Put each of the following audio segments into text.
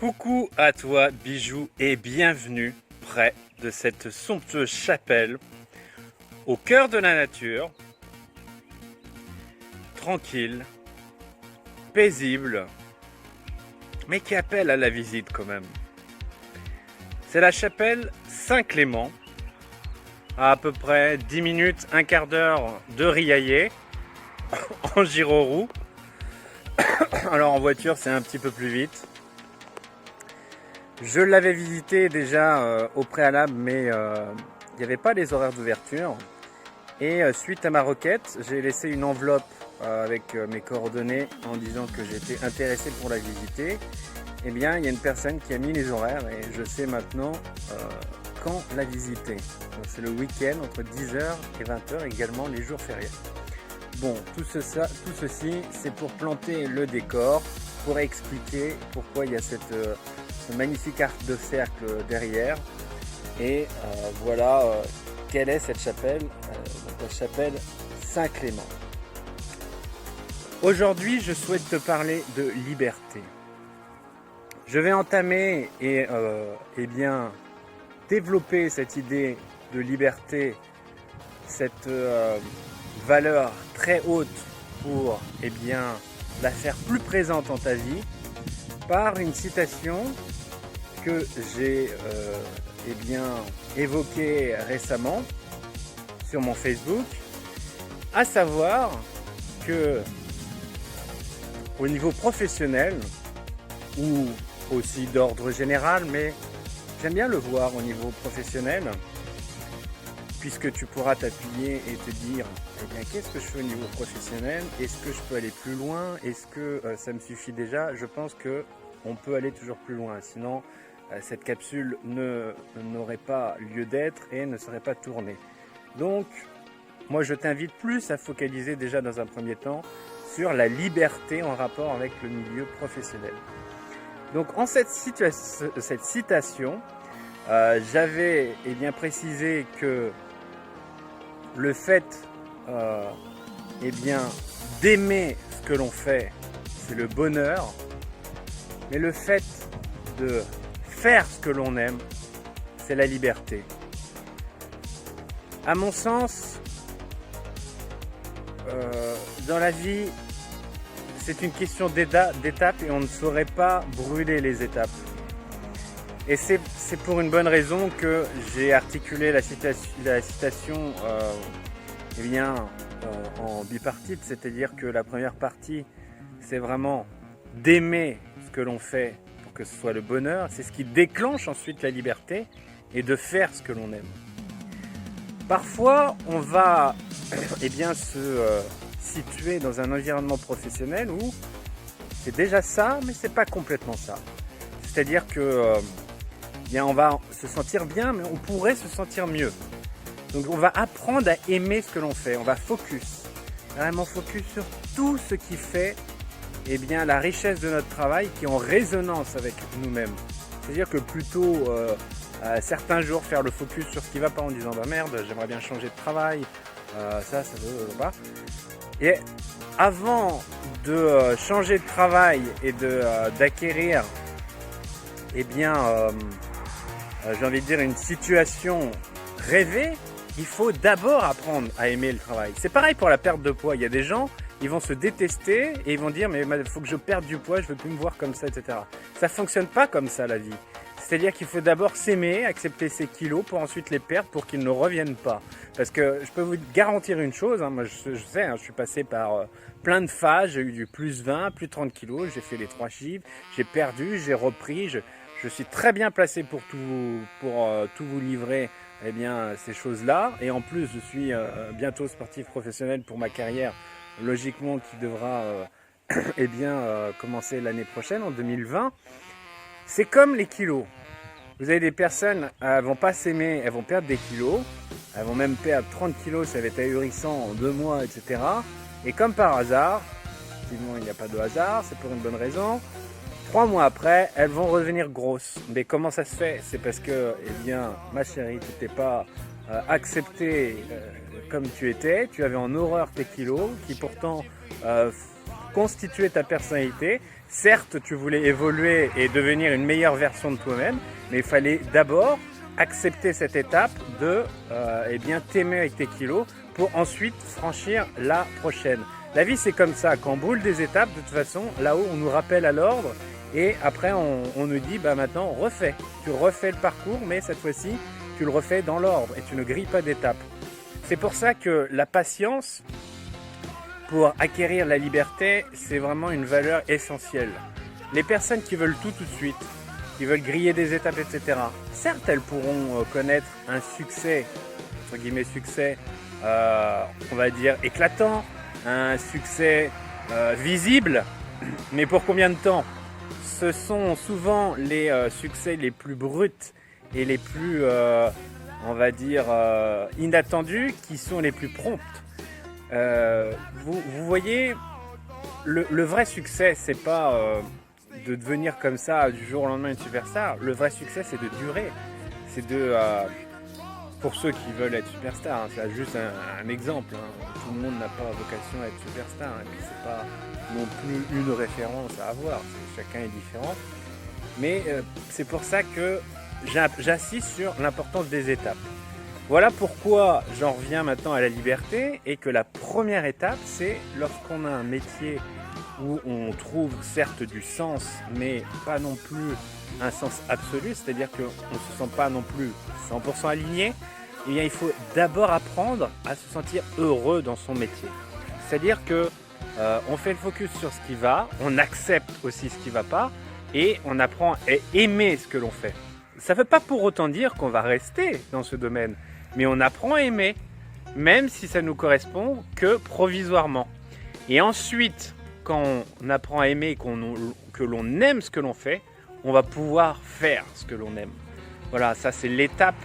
Coucou à toi bijou et bienvenue près de cette somptueuse chapelle au cœur de la nature, tranquille, paisible, mais qui appelle à la visite quand même. C'est la chapelle Saint-Clément, à peu près 10 minutes, un quart d'heure de Riailhet, en gyroroue. Alors en voiture c'est un petit peu plus vite. Je l'avais visité déjà au préalable, mais il n'y avait pas les horaires d'ouverture. Et suite à ma requête, j'ai laissé une enveloppe avec mes coordonnées en disant que j'étais intéressé pour la visiter. Eh bien, il y a une personne qui a mis les horaires et je sais maintenant quand la visiter. C'est le week-end entre 10h et 20h, également les jours fériés. Bon, tout ceci, c'est pour planter le décor, pour expliquer pourquoi il y a ce magnifique arc de cercle derrière. Et voilà quelle est cette chapelle, la chapelle Saint-Clément. Aujourd'hui, je souhaite te parler de liberté. Je vais entamer et bien développer cette idée de liberté, cette valeur très haute pour bien la faire plus présente dans ta vie par une citation que j'ai bien évoquée récemment sur mon Facebook, à savoir que au niveau professionnel ou aussi d'ordre général, mais j'aime bien le voir au niveau professionnel, puisque tu pourras t'appuyer et te dire eh bien, qu'est-ce que je fais au niveau professionnel, est-ce que je peux aller plus loin, est-ce que ça me suffit déjà. Je pense qu'on peut aller toujours plus loin, sinon cette capsule n'aurait pas lieu d'être et ne serait pas tournée. Donc moi je t'invite plus à focaliser déjà dans un premier temps sur la liberté en rapport avec le milieu professionnel. Donc en cette citation, j'avais bien précisé que le fait bien d'aimer ce que l'on fait, c'est le bonheur, mais le fait de faire ce que l'on aime, c'est la liberté. À mon sens, dans la vie, c'est une question d'étapes et on ne saurait pas brûler les étapes. Et c'est pour une bonne raison que j'ai articulé la citation en bipartite, c'est-à-dire que la première partie, c'est vraiment d'aimer ce que l'on fait pour que ce soit le bonheur, c'est ce qui déclenche ensuite la liberté et de faire ce que l'on aime. Parfois, on va se situer dans un environnement professionnel où c'est déjà ça, mais c'est pas complètement ça. C'est-à-dire que on va se sentir bien, mais on pourrait se sentir mieux. Donc on va apprendre à aimer ce que l'on fait. On va vraiment focus sur tout ce qui fait la richesse de notre travail, qui est en résonance avec nous-mêmes. C'est-à-dire que plutôt certains jours faire le focus sur ce qui va pas en disant bah merde, j'aimerais bien changer de travail, ça veut pas. Et avant de changer de travail et d'acquérir j'ai envie de dire une situation rêvée, il faut d'abord apprendre à aimer le travail. C'est pareil pour la perte de poids. Il y a des gens, ils vont se détester et ils vont dire mais il faut que je perde du poids, je veux plus me voir comme ça, etc. Ça fonctionne pas comme ça la vie. C'est-à-dire qu'il faut d'abord s'aimer, accepter ses kilos pour ensuite les perdre pour qu'ils ne reviennent pas. Parce que je peux vous garantir une chose, moi je sais, je suis passé par plein de phases, j'ai eu du plus 20, plus 30 kilos, j'ai fait les 3 chiffres, j'ai perdu, j'ai repris, je suis très bien placé pour tout vous livrer ces choses-là. Et en plus, je suis bientôt sportif professionnel pour ma carrière, logiquement qui devra commencer l'année prochaine, en 2020. C'est comme les kilos. Vous avez des personnes, elles vont pas s'aimer, elles vont perdre des kilos, elles vont même perdre 30 kilos, ça va être ahurissant en 2 mois, etc. Et comme par hasard, effectivement il n'y a pas de hasard, c'est pour une bonne raison, 3 mois après, elles vont revenir grosses. Mais comment ça se fait? C'est parce que, ma chérie, tu n'étais pas acceptée comme tu étais, tu avais en horreur tes kilos, qui pourtant constituaient ta personnalité. Certes, tu voulais évoluer et devenir une meilleure version de toi-même, mais il fallait d'abord accepter cette étape de t'aimer avec tes kilos pour ensuite franchir la prochaine. La vie, c'est comme ça, quand on boule des étapes, de toute façon, là-haut, on nous rappelle à l'ordre et après, on nous dit, bah maintenant, refais. Tu refais le parcours, mais cette fois-ci, tu le refais dans l'ordre et tu ne grilles pas d'étapes. C'est pour ça que la patience, pour acquérir la liberté, c'est vraiment une valeur essentielle. Les personnes qui veulent tout de suite, qui veulent griller des étapes, etc., certes, elles pourront connaître un succès, entre guillemets succès, on va dire éclatant, un succès visible, mais pour combien de temps? Ce sont souvent les succès les plus bruts et les plus, on va dire, inattendus qui sont les plus prompts. Vous voyez, le vrai succès, c'est pas de devenir comme ça du jour au lendemain une superstar. Le vrai succès, c'est de durer. C'est de, pour ceux qui veulent être superstar, hein, c'est juste un exemple. Hein. Tout le monde n'a pas vocation à être superstar. Hein, et puis c'est pas non plus une référence à avoir. Chacun est différent. Mais c'est pour ça que j'insiste sur l'importance des étapes. Voilà pourquoi j'en reviens maintenant à la liberté et que la première étape, c'est lorsqu'on a un métier où on trouve certes du sens, mais pas non plus un sens absolu, c'est-à-dire qu'on ne se sent pas non plus 100% aligné, eh bien, il faut d'abord apprendre à se sentir heureux dans son métier. C'est-à-dire que on fait le focus sur ce qui va, on accepte aussi ce qui ne va pas et on apprend à aimer ce que l'on fait. Ça ne veut pas pour autant dire qu'on va rester dans ce domaine, mais on apprend à aimer, même si ça nous correspond que provisoirement. Et ensuite, quand on apprend à aimer, que l'on aime ce que l'on fait, on va pouvoir faire ce que l'on aime. Voilà, ça c'est l'étape,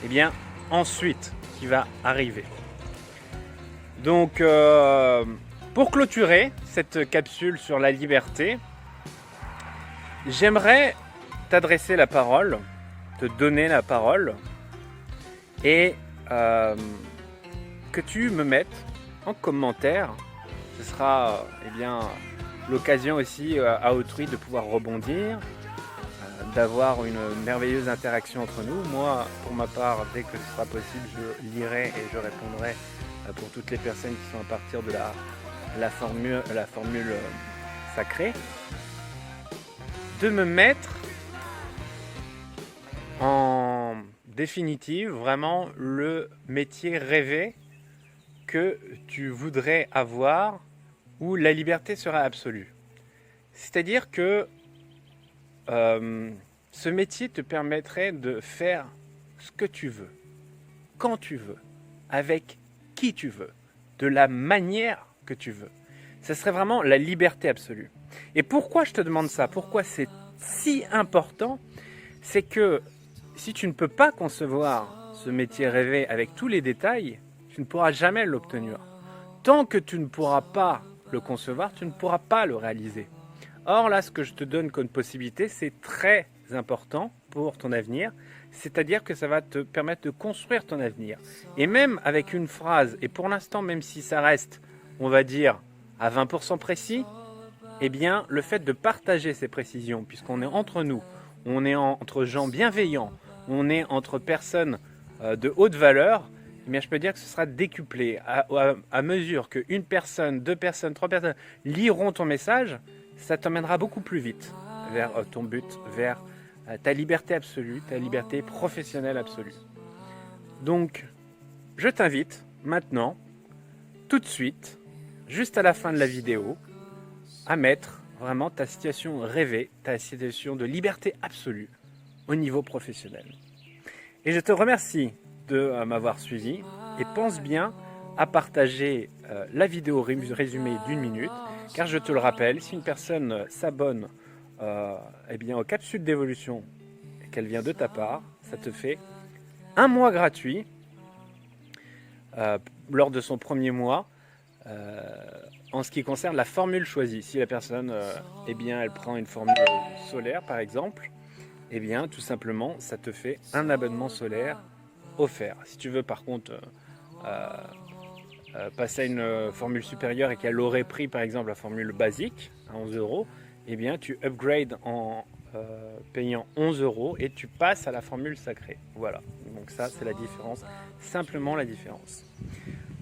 eh bien, ensuite qui va arriver. Donc, pour clôturer cette capsule sur la liberté, j'aimerais t'adresser la parole, te donner la parole et que tu me mettes en commentaire. Ce sera eh bien, l'occasion aussi à autrui de pouvoir rebondir, d'avoir une merveilleuse interaction entre nous. Moi, pour ma part, dès que ce sera possible, je lirai et je répondrai pour toutes les personnes qui sont à partir de la formule sacrée. De me mettre en définitive vraiment le métier rêvé que tu voudrais avoir où la liberté sera absolue. C'est-à-dire que ce métier te permettrait de faire ce que tu veux, quand tu veux, avec qui tu veux, de la manière que tu veux. Ce serait vraiment la liberté absolue. Et pourquoi je te demande ça? Pourquoi c'est si important? C'est que si tu ne peux pas concevoir ce métier rêvé avec tous les détails, tu ne pourras jamais l'obtenir. Tant que tu ne pourras pas le concevoir, tu ne pourras pas le réaliser. Or là, ce que je te donne comme possibilité, c'est très important pour ton avenir, c'est-à-dire que ça va te permettre de construire ton avenir. Et même avec une phrase, et pour l'instant, même si ça reste, on va dire, à 20% précis, eh bien, le fait de partager ces précisions, puisqu'on est entre nous, on est entre gens bienveillants, on est entre personnes de haute valeur, eh bien, je peux dire que ce sera décuplé. À mesure qu'une personne, 2 personnes, 3 personnes liront ton message, ça t'emmènera beaucoup plus vite vers ton but, vers ta liberté absolue, ta liberté professionnelle absolue. Donc, je t'invite maintenant, tout de suite, juste à la fin de la vidéo, à mettre vraiment ta situation rêvée, ta situation de liberté absolue au niveau professionnel. Et je te remercie de m'avoir suivi et pense bien à partager la vidéo résumée d'1 minute, car je te le rappelle, si une personne s'abonne eh bien, aux capsules d'évolution et qu'elle vient de ta part, ça te fait 1 mois gratuit lors de son premier mois en ce qui concerne la formule choisie. Si la personne eh bien, elle prend une formule solaire par exemple, eh bien tout simplement ça te fait un abonnement solaire offert. Si tu veux par contre passer à une formule supérieure et qu'elle aurait pris par exemple la formule basique à 11 €, eh bien tu upgrades en payant 11 € et tu passes à la formule sacrée. Voilà, donc ça c'est la différence, simplement la différence.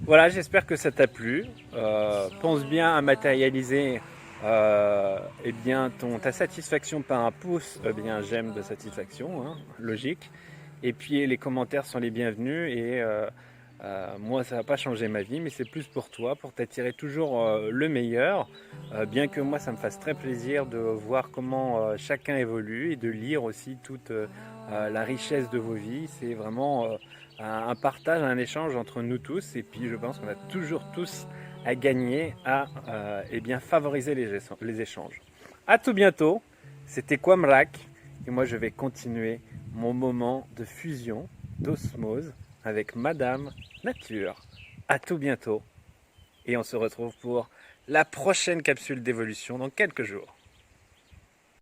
Voilà, j'espère que ça t'a plu. Pense bien à matérialiser eh bien, ta satisfaction par un pouce, eh bien j'aime de satisfaction, hein, logique. Et puis les commentaires sont les bienvenus et moi ça va pas changer ma vie, mais c'est plus pour toi, pour t'attirer toujours le meilleur, bien que moi ça me fasse très plaisir de voir comment chacun évolue et de lire aussi toute la richesse de vos vies. C'est vraiment un partage, un échange entre nous tous, et puis je pense qu'on a toujours tous à gagner à eh bien, favoriser les échanges. À tout bientôt, c'était Quamrak, et moi je vais continuer mon moment de fusion, d'osmose avec Madame Nature. À tout bientôt, et on se retrouve pour la prochaine capsule d'évolution dans quelques jours.